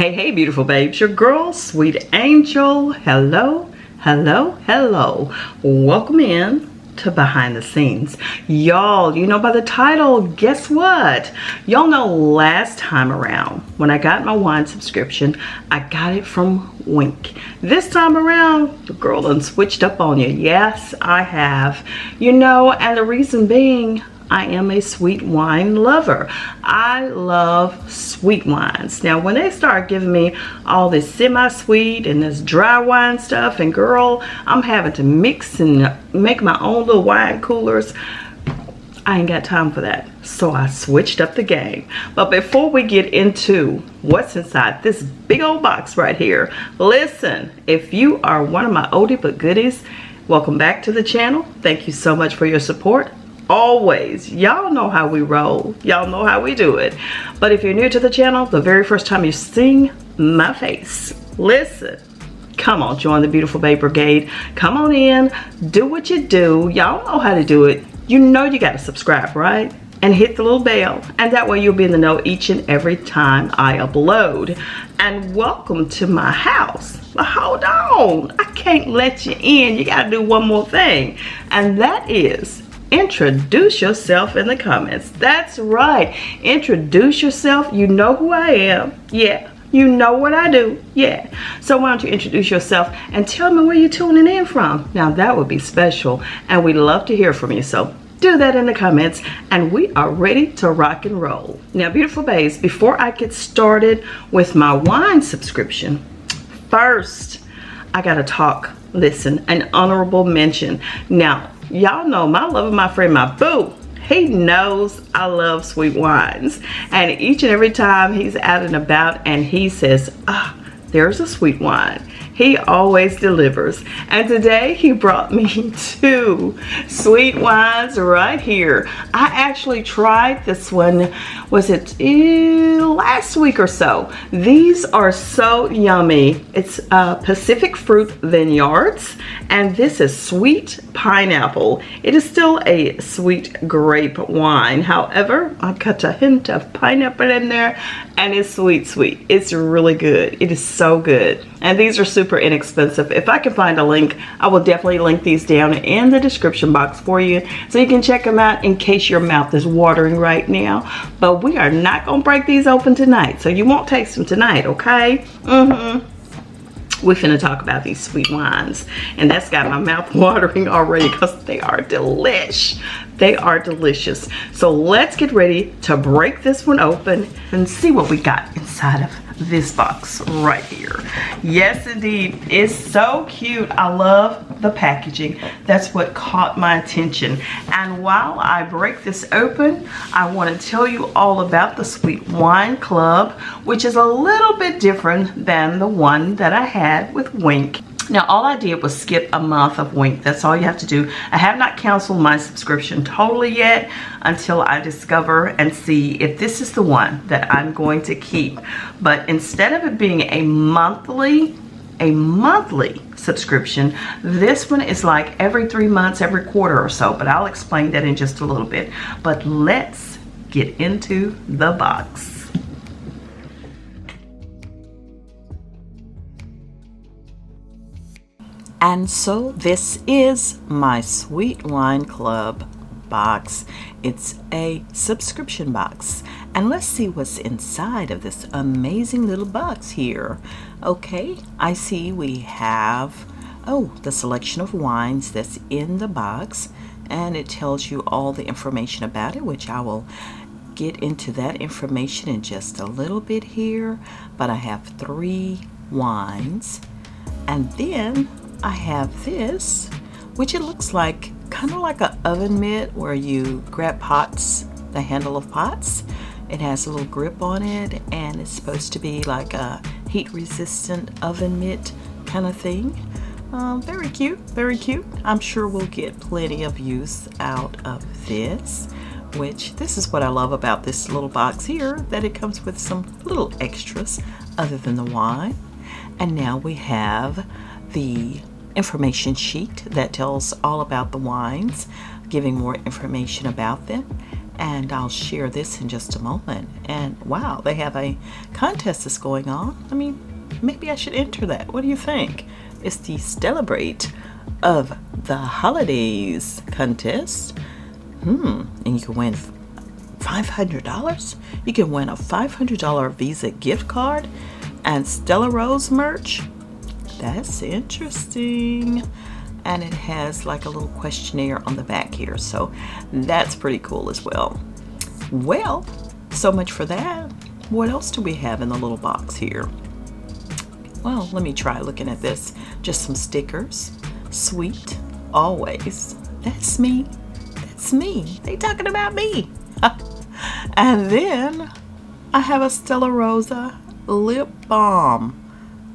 Hey, beautiful babes, your girl, Sweet Angel. Hello, hello, hello. Welcome in to Behind the Scenes. Y'all, you know by the title, guess what? Y'all know last time around, when I got my wine subscription, I got it from Wink. This time around, the girl done switched up on you. Yes, I have. You know, and the reason being, I am a sweet wine lover. I love sweet wines. Now, when they start giving me all this semi-sweet and this dry wine stuff, and girl, I'm having to mix and make my own little wine coolers, I ain't got time for that. So I switched up the game. But before we get into what's inside this big old box right here, listen, if you are one of my oldie but goodies, welcome back to the channel. Thank you so much for your support. Always, y'all know how we roll, y'all know how we do it. But if you're new to the channel, the very first time you're seeing my face, listen, come on, join the beautiful babe brigade. Come on in, do what you do. Y'all know how to do it. You know you got to subscribe, right? And hit the little bell, and that way you'll be in the know each and every time I upload. And welcome to my house. But hold on, I can't let you in. You got to do one more thing, and that is introduce yourself in the comments. That's right, introduce yourself. You know who I am. Yeah, you know what I do. Yeah, so why don't you introduce yourself and tell me where you're tuning in from. Now that would be special, and we'd love to hear from you, so do that in the comments, and we are ready to rock and roll. Now, beautiful babes, before I get started with my wine subscription, first I gotta talk, listen, an honorable mention. Now, y'all know my love of my friend, my boo. He knows I love sweet wines. And each and every time he's out and about and he says, there's a sweet wine, he always delivers. And today he brought me 2 sweet wines right here. I actually tried this one, was it last week or so. These are so yummy. It's Pacific Fruit Vineyards, and this is sweet pineapple. It is still a sweet grape wine. However, I got a hint of pineapple in there, and it's sweet. It's really good. It is so good. And these are super inexpensive. If I can find a link, I will definitely link these down in the description box for you, so you can check them out in case your mouth is watering right now. But we are not gonna break these open tonight, so you won't taste them tonight, okay? We're finna talk about these sweet wines, and that's got my mouth watering already because they are delish. They are delicious. So let's get ready to break this one open and see what we got inside of this box right here. Yes, indeed, it's so cute. I love the packaging. That's what caught my attention. And while I break this open, I want to tell you all about the Sweetwine Club, which is a little bit different than the one that I had with Wink. Now, all I did was skip a month of Wink. That's all you have to do. I have not canceled my subscription totally yet until I discover and see if this is the one that I'm going to keep. But instead of it being a monthly subscription, this one is like every 3 months, every quarter or so. But I'll explain that in just a little bit. But let's get into the box. And so this is my Sweetwine Club box. It's a subscription box. And let's see what's inside of this amazing little box here. Okay, I see we have, the selection of wines that's in the box. And it tells you all the information about it, which I will get into that information in just a little bit here. But I have 3 wines. And then I have this, which it looks like kind of like an oven mitt where you grab pots, the handle of pots. It has a little grip on it, and it's supposed to be like a heat resistant oven mitt kind of thing. Very cute, very cute. I'm sure we'll get plenty of use out of this, which this is what I love about this little box here, that it comes with some little extras other than the wine. And now we have the information sheet that tells all about the wines, giving more information about them. and I'll share this in just a moment. And wow, they have a contest that's going on. I mean, maybe I should enter that. What do you think? It's the Celebrate of the Holidays contest. And you can win $500. You can win a $500 Visa gift card and Stella Rose merch. That's interesting. And it has like a little questionnaire on the back here, so that's pretty cool as well. Well, so much for that. What else do we have in the little box here? Well, let me try looking at this. Just some stickers. Sweet, always. That's me. That's me. They talking about me. And then I have a Stella Rosa lip balm.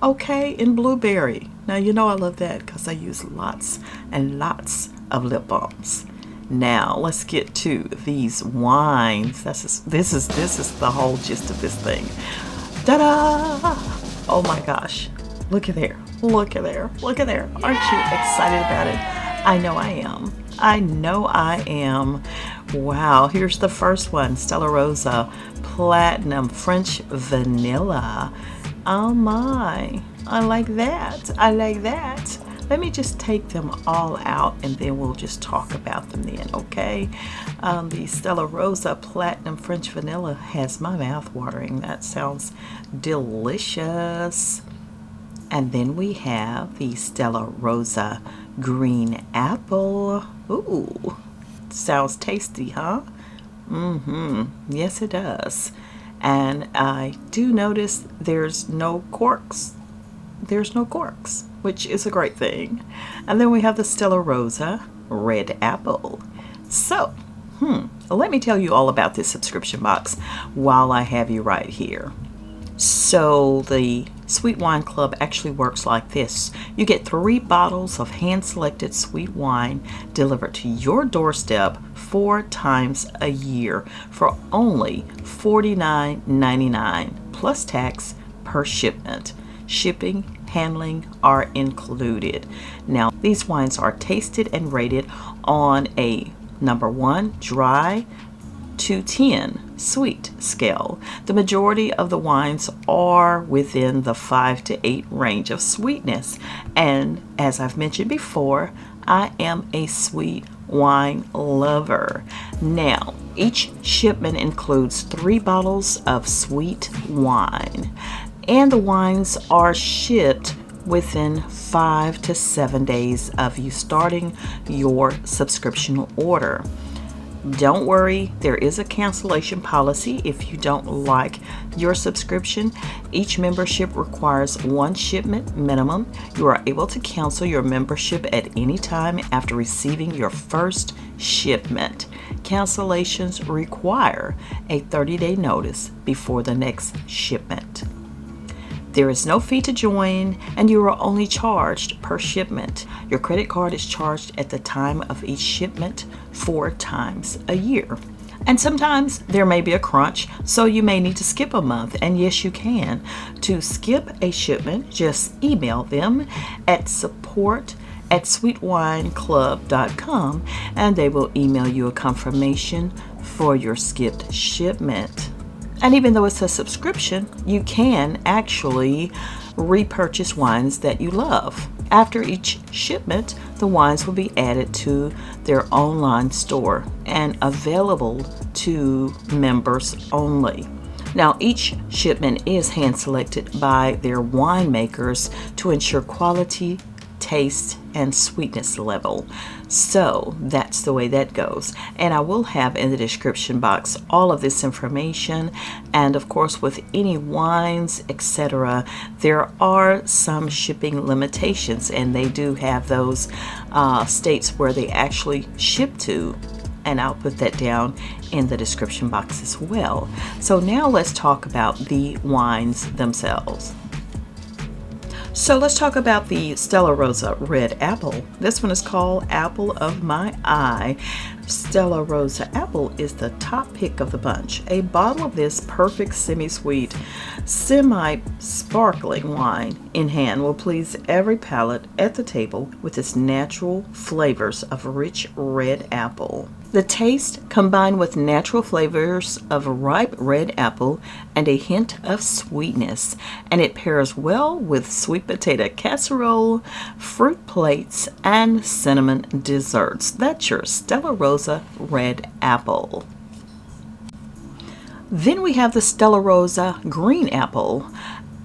Okay, in blueberry. Now, you know I love that because I use lots and lots of lip balms. Now, let's get to these wines. This is the whole gist of this thing. Ta-da! Oh my gosh. Look at there. Look at there. Look at there. Aren't you excited about it? I know I am. I know I am. Wow, here's the first one. Stella Rosa Platinum French Vanilla. Oh my, I like that. I like that. Let me just take them all out and then we'll just talk about them then, okay? The Stella Rosa Platinum French Vanilla has my mouth watering. That sounds delicious. And then we have the Stella Rosa Green Apple. Ooh, sounds tasty, huh? Yes, it does. And I do notice there's no corks. There's no corks, which is a great thing. And then we have the Stella Rosa Red Apple. So, let me tell you all about this subscription box while I have you right here. So the Sweetwine Club actually works like this. You get 3 bottles of hand-selected sweet wine delivered to your doorstep 4 times a year for only $49.99 plus tax per shipment. Shipping, handling are included. Now, these wines are tasted and rated on a number 1 dry to 10 sweet scale. The majority of the wines are within the 5 to 8 range of sweetness, and as I've mentioned before, I am a sweet wine lover. Now, each shipment includes 3 bottles of sweet wine, and the wines are shipped within 5 to 7 days of you starting your subscription order. Don't worry, there is a cancellation policy if you don't like your subscription. Each membership requires 1 shipment minimum. You are able to cancel your membership at any time after receiving your first shipment. Cancellations require a 30-day notice before the next shipment. There is no fee to join, and you are only charged per shipment. Your credit card is charged at the time of each shipment 4 times a year. And sometimes there may be a crunch, so you may need to skip a month, and yes, you can. To skip a shipment, just email them at support@sweetwineclub.com, and they will email you a confirmation for your skipped shipment. And even though it's a subscription, you can actually repurchase wines that you love. After each shipment, the wines will be added to their online store and available to members only. Now, each shipment is hand selected by their winemakers to ensure quality, taste, and sweetness level. So that's the way that goes. And I will have in the description box all of this information, and of course with any wines, etc., there are some shipping limitations, and they do have those states where they actually ship to, and I'll put that down in the description box as well. So now let's talk about the wines themselves. So let's talk about the Stella Rosa Red Apple. This one is called Apple of My Eye. Stella Rosa Apple is the top pick of the bunch. A bottle of this perfect semi-sweet, semi-sparkling wine in hand will please every palate at the table with its natural flavors of rich red apple. The taste combined with natural flavors of ripe red apple and a hint of sweetness, and it pairs well with sweet potato casserole, fruit plates, and cinnamon desserts. That's your Stella Rosa red apple. Then we have the Stella Rosa green apple.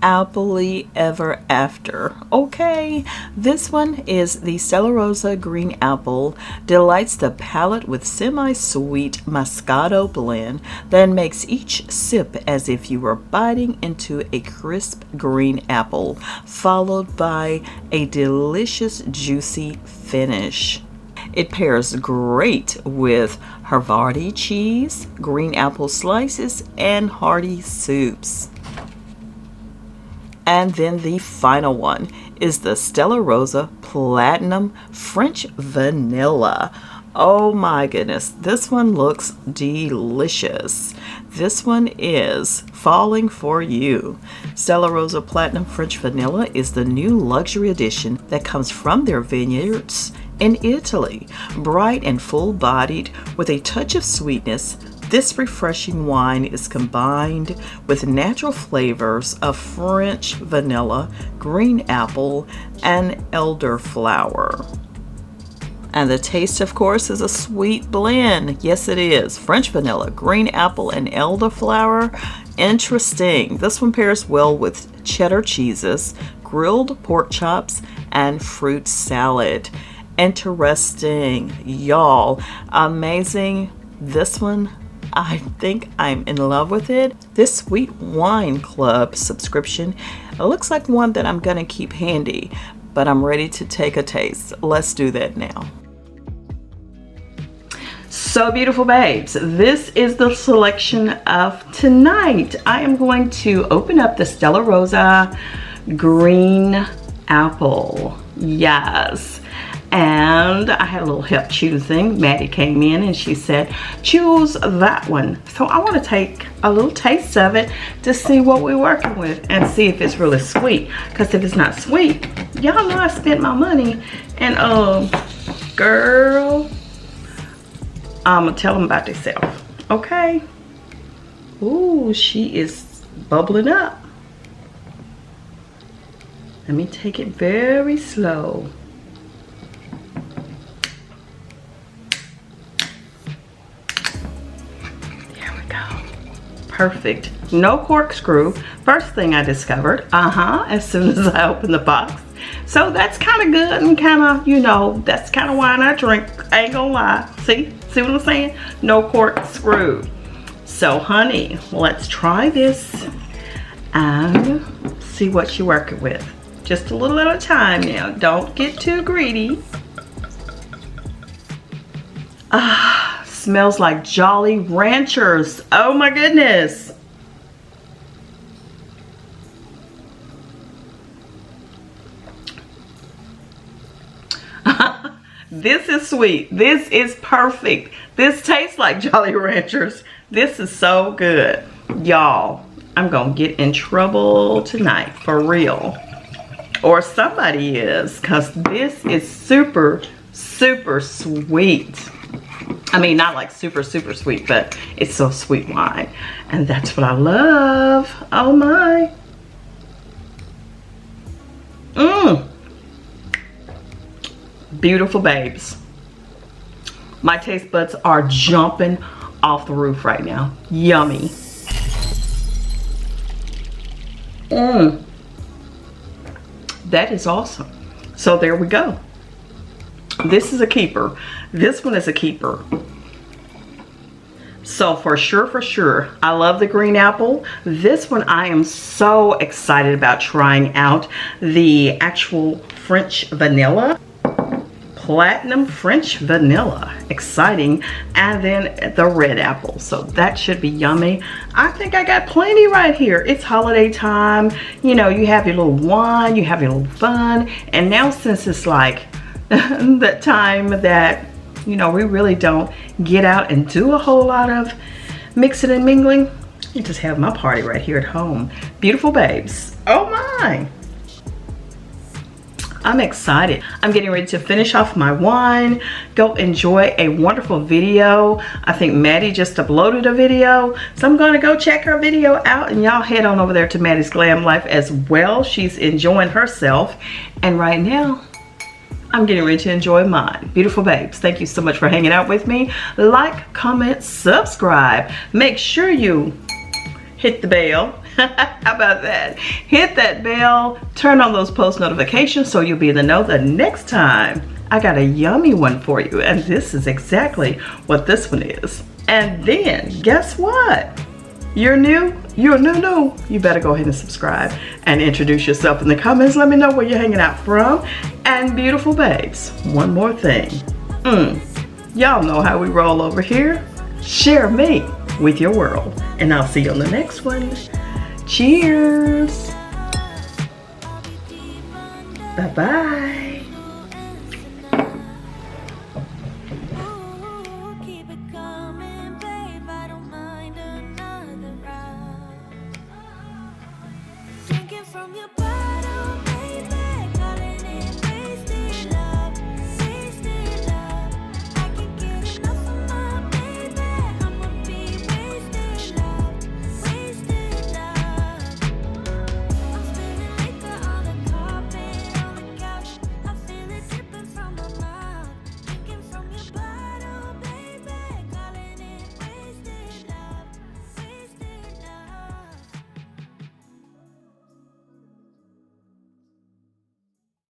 Happily ever after. Okay, this one is the Stella Rosa green apple. Delights the palate with semi-sweet Moscato blend that makes each sip as if you were biting into a crisp green apple, followed by a delicious juicy finish. It pairs great with Havarti cheese, green apple slices, and hearty soups. And then the final one is the Stella Rosa Platinum French Vanilla. Oh my goodness, this one looks delicious. This one is falling for you. Stella Rosa Platinum French Vanilla is the new luxury edition that comes from their vineyards in Italy. Bright and full-bodied with a touch of sweetness, this refreshing wine is combined with natural flavors of French vanilla, green apple, and elderflower. And the taste, of course, is a sweet blend. Yes, it is. French vanilla, green apple, and elderflower. Interesting. This one pairs well with cheddar cheeses, grilled pork chops, and fruit salad. Interesting. Y'all, amazing. This one, I think I'm in love with it. This Sweetwine Club subscription, it looks like one that I'm gonna keep handy, but I'm ready to take a taste. Let's do that now. So beautiful babes, this is the selection of tonight. I am going to open up the Stella Rosa green apple. Yes. And I had a little help choosing. Maddie came in and she said, choose that one. So I want to take a little taste of it to see what we're working with and see if it's really sweet. Because if it's not sweet, y'all know I spent my money. And girl, I'm going to tell them about themselves. Okay. Ooh, she is bubbling up. Let me take it very slow. Perfect. No corkscrew. First thing I discovered, as soon as I opened the box. So that's kind of good and kind of, you know, that's kind of wine I drink. I ain't gonna lie. See what I'm saying? No corkscrew. So honey, let's try this and see what you're working with. Just a little at a time now. Don't get too greedy. Smells like Jolly Ranchers. Oh my goodness. This is sweet. This is perfect. This tastes like Jolly Ranchers. This is so good. Y'all, I'm gonna get in trouble tonight, for real. Or somebody is, because this is super, super sweet. I mean, not like super, super sweet, but it's so sweet wine. And that's what I love. Oh my. Beautiful babes. My taste buds are jumping off the roof right now. Yummy. That is awesome. So there we go. This is a keeper. This one is a keeper. So for sure, I love the green apple. This one I am so excited about trying out. The actual French vanilla. Platinum French vanilla. Exciting. And then the red apple. So that should be yummy. I think I got plenty right here. It's holiday time. You know, you have your little wine, you have your little fun. And now since it's like that time that, you know, we really don't get out and do a whole lot of mixing and mingling, I just have my party right here at home. Beautiful babes. Oh my. I'm excited. I'm getting ready to finish off my wine, go enjoy a wonderful video. I think Maddie just uploaded a video, so I'm gonna go check her video out, and y'all head on over there to Maddie's Glam Life as well. She's enjoying herself, and right now I'm getting ready to enjoy mine. Beautiful babes, thank you so much for hanging out with me. Like, comment, subscribe. Make sure you hit the bell. How about that? Hit that bell, turn on those post notifications so you'll be in the know the next time I got a yummy one for you. And this is exactly what this one is. And then guess what? You're new, you better go ahead and subscribe and introduce yourself in the comments. Let me know where you're hanging out from. And beautiful babes, one more thing. Y'all know how we roll over here. Share me with your world, and I'll see you on the next one. Cheers. Bye-bye. From your